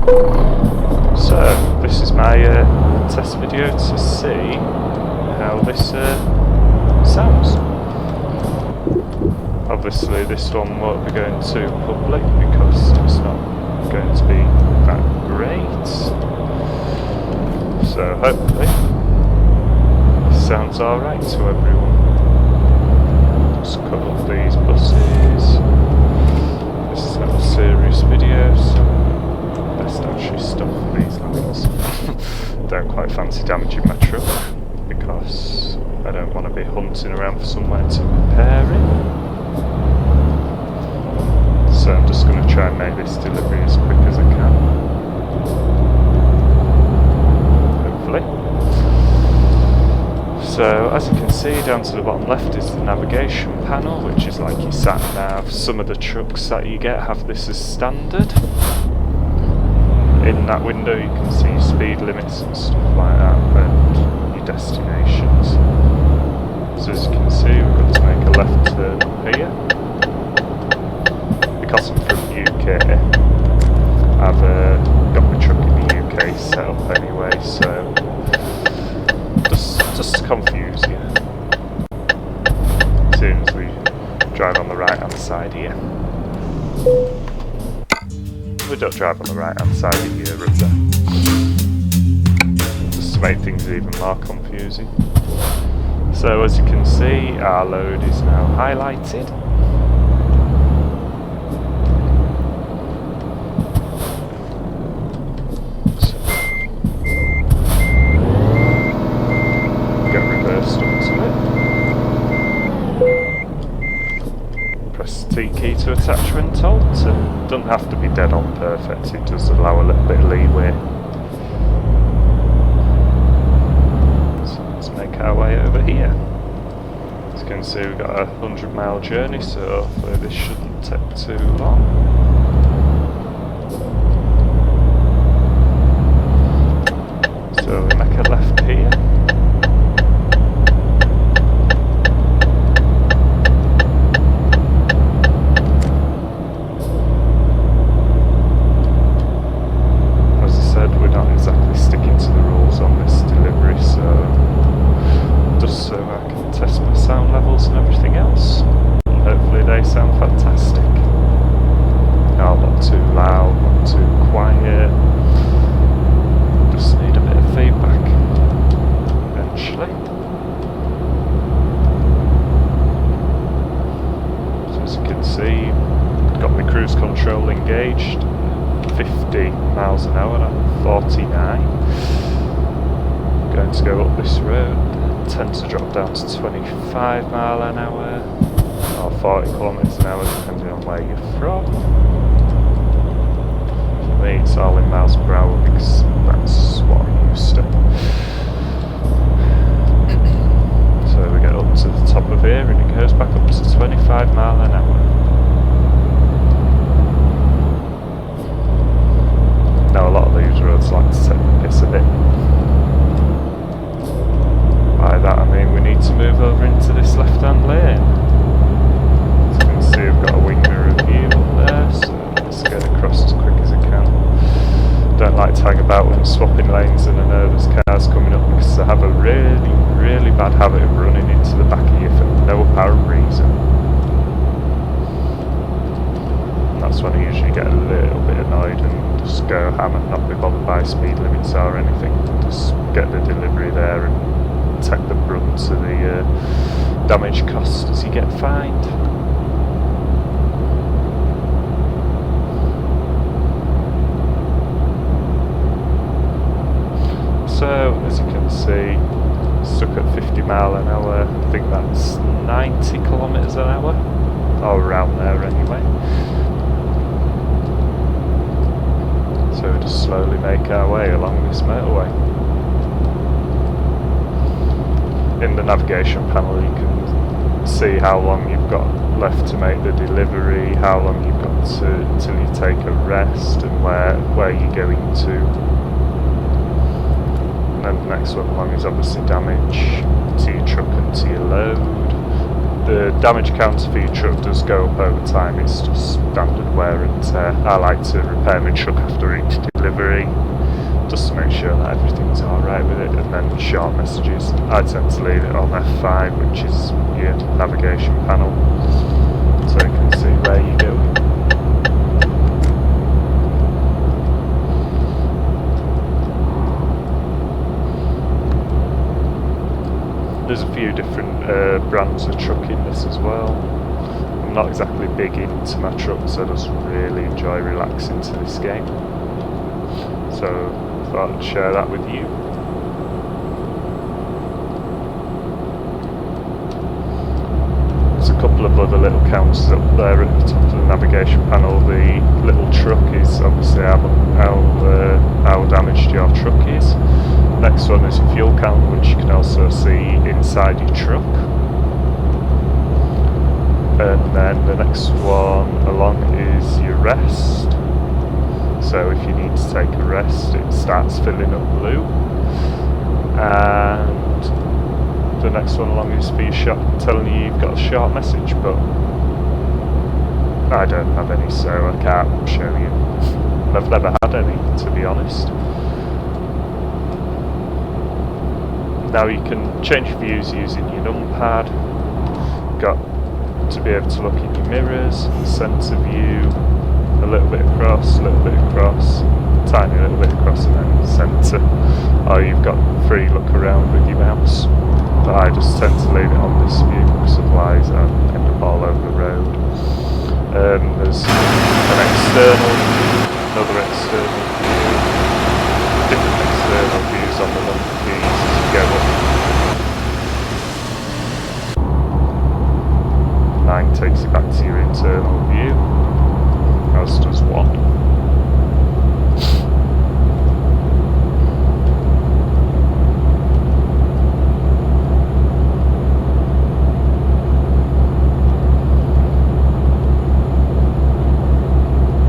So, this is my test video to see how this sounds. Obviously this one won't be going to public because it's not going to be that great. So hopefully this sounds alright to everyone. Just cut up these buses. This is not a serious video, so best actually stop these lines. Don't quite fancy damaging my truck because I don't want to be hunting around for somewhere to repair it. So I'm just going to try and make this delivery as quick as I can. Hopefully. So as you can see, down to the bottom left is the navigation panel, which is like your sat nav. Some of the trucks that you get have this as standard. In that window you can see speed limits and stuff like that, and your destinations. So as you can see, we've got to make a left turn up here. Because I'm from UK, I've got my truck in the UK set up anyway, so just to confuse you. As soon as we drive on the right hand side here. We don't drive on the right hand side of Europe there. Just to make things even more confusing. So as you can see, our load is now highlighted. So, get reversed onto it. Press the T key to attach when told to. Doesn't have to be dead on perfect, it does allow a little bit of leeway. So let's make our way over here. As you can see, we've got a 100-mile journey, so hopefully this shouldn't take too long. So we make a left here. Got my cruise control engaged, 50 miles an hour at 49. Going to go up this road, tend to drop down to 25 mile an hour or 40 kilometers an hour depending on where you're from. For me it's all in miles per hour because that's what I'm used to. So we get up to the top of here and it goes back up to 25 mile an hour. Now a lot of these roads like to take the piss a bit. By that I mean we need to move over into this left hand lane. As you can see we've got a winger review up there, so let's get across as quick as I can. Don't like to hang about when swapping lanes and I know there's cars coming up because I have a really bad habit of running into the back of you for no apparent reason. And that's when I usually get a little bit annoyed and just go ham and not be bothered by speed limits or anything. Just get the delivery there and take the brunt of the damage cost as you get fined. So as you can see, stuck at 50 mile an hour, I think that's 90 kilometers an hour, or around there anyway. So we just slowly make our way along this motorway. In the navigation panel you can see how long you've got left to make the delivery, how long you've got till you take a rest and where you're going to. And then the next one along is obviously damage to your truck and to your load. the damage counter for your truck does go up over time. It's just standard wear and tear. I like to repair my truck after each delivery, just to make sure that everything's alright with it. And then short messages, I tend to leave it on F5, which is your navigation panel, so you can see where you're going. There's a few different brands of truck in this as well. I'm not exactly big into my trucks, so I just really enjoy relaxing to this game. So I thought I'd share that with you. There's a couple of other little counters up there at the top of the navigation panel. The little truck is obviously how damaged your truck is. Next one is a fuel count, which you can also see inside your truck. And then the next one along is your rest. So if you need to take a rest, it starts filling up blue. And the next one along is for your shot, telling you you've got a short message, but I don't have any, so I can't show you. I've never had any, to be honest. Now you can change views using your numpad. Got to be able to look in your mirrors, centre view, a little bit across, tiny little bit across, and then centre. Or you've got free look around with your mouse. But I just tend to leave it on this view, because otherwise I end up all over the road. There's an external view, another external view, different external views on the number keys as you go up. 9 takes you back to your internal view, as does 1.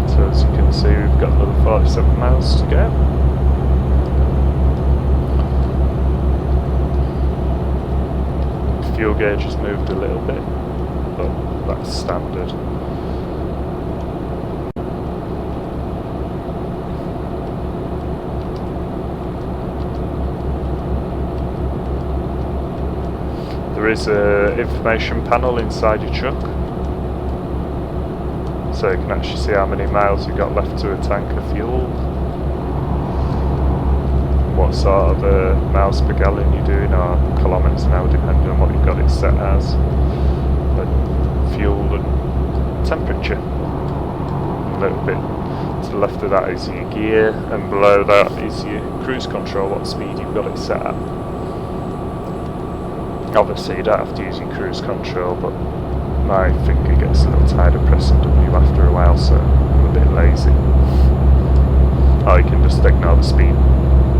So as you can see, we've got another 47 miles to go. Fuel gauge has moved a little bit, but that's standard. There is an information panel inside your truck, so you can actually see how many miles you've got left to a tank of fuel, what sort of miles per gallon you're doing, or kilometres an hour, depending on what you've got it set as, and fuel and temperature. A little bit to the left of that is your gear, and below that is your cruise control, what speed you've got it set at. Obviously you don't have to use your cruise control, but my finger gets a little tired of pressing W after a while, so I'm a bit lazy. Or you can just ignore the speed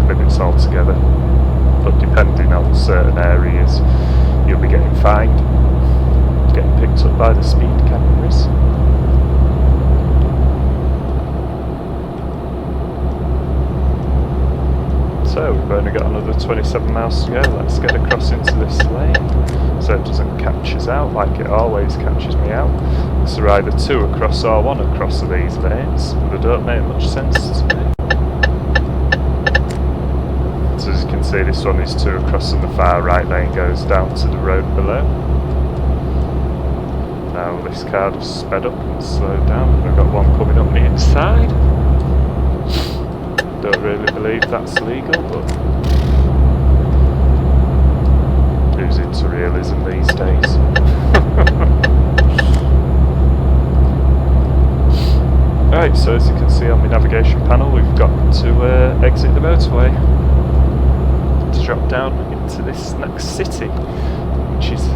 limits altogether, but depending on certain areas you'll be getting fined, getting picked up by the speed cameras. So we've only got another 27 miles to go. Let's get across into this lane so it doesn't catch us out like it always catches me out. It's either 2 across or 1 across of these lanes, but they don't make much sense to me. So as you can see, this one is 2 across, and the far right lane goes down to the road below. Now this car just sped up and slowed down. We've got one coming up the inside. Don't really believe that's legal, but who's into realism these days? Right, so as you can see on the navigation panel, we've got to exit the motorway to drop down into this next city, which is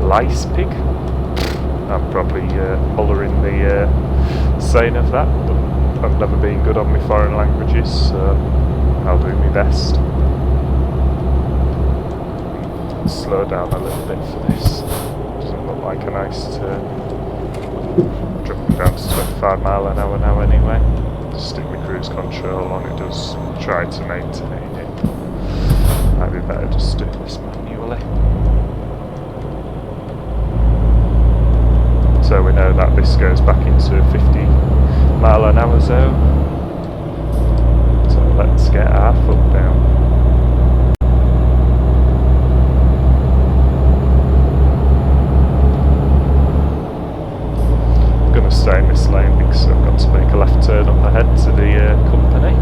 Leipzig. I'm probably mullering the saying of that, but I've never been good on my foreign languages, so I'll do my best. Slow down a little bit for this. Doesn't look like a nice turn. Dropping down to 25 mile an hour now anyway. Just stick my cruise control on, it does try to maintain it. Might be better just do this manually. So we know that this goes back into a 50-mile-an-hour zone. So let's get our foot down. I'm going to stay in this lane because I've got to make a left turn up ahead to the company.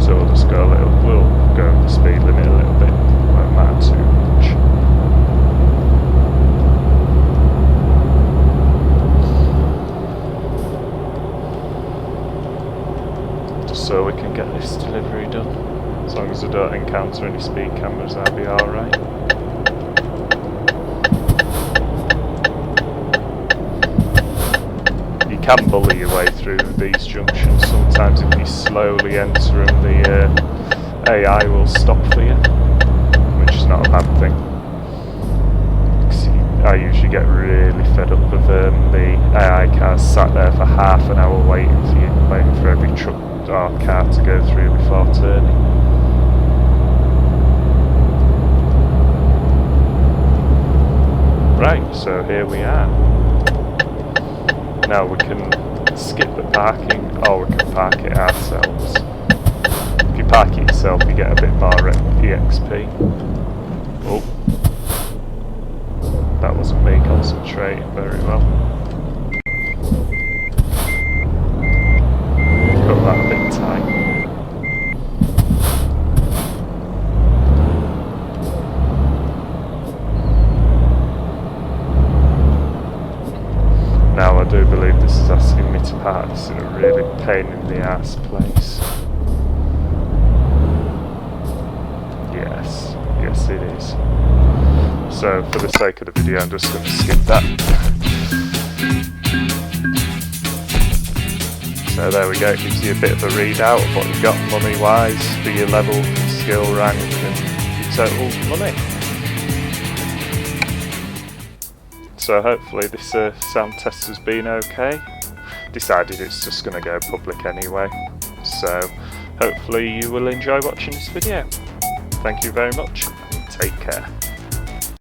So we'll just go we'll go the speed limit a little bit, won't matter too much. Just so we can get this delivery done. As long as I don't encounter any speed cameras, I'll be alright. You can bully your way through these junctions. Sometimes if you slowly enter them, the AI will stop for you, which is not a bad thing. I usually get really fed up with the AI cars sat there for half an hour waiting for every truck or car to go through before turning. Right, so here we are. Now we can skip the parking, or we can park it ourselves. If you park it yourself, you get a bit more EXP. Oh, that wasn't me concentrating very well. Got that a bit tight. Now I do believe this is asking me to park this in a really pain in the ass place. Yes it is. So for the sake of the video I'm just going to skip that. So there we go, it gives you a bit of a readout of what you've got money wise for your level, skill rank and your total money. So hopefully this sound test has been okay. Decided it's just going to go public anyway. So hopefully you will enjoy watching this video. Thank you very much. Take care.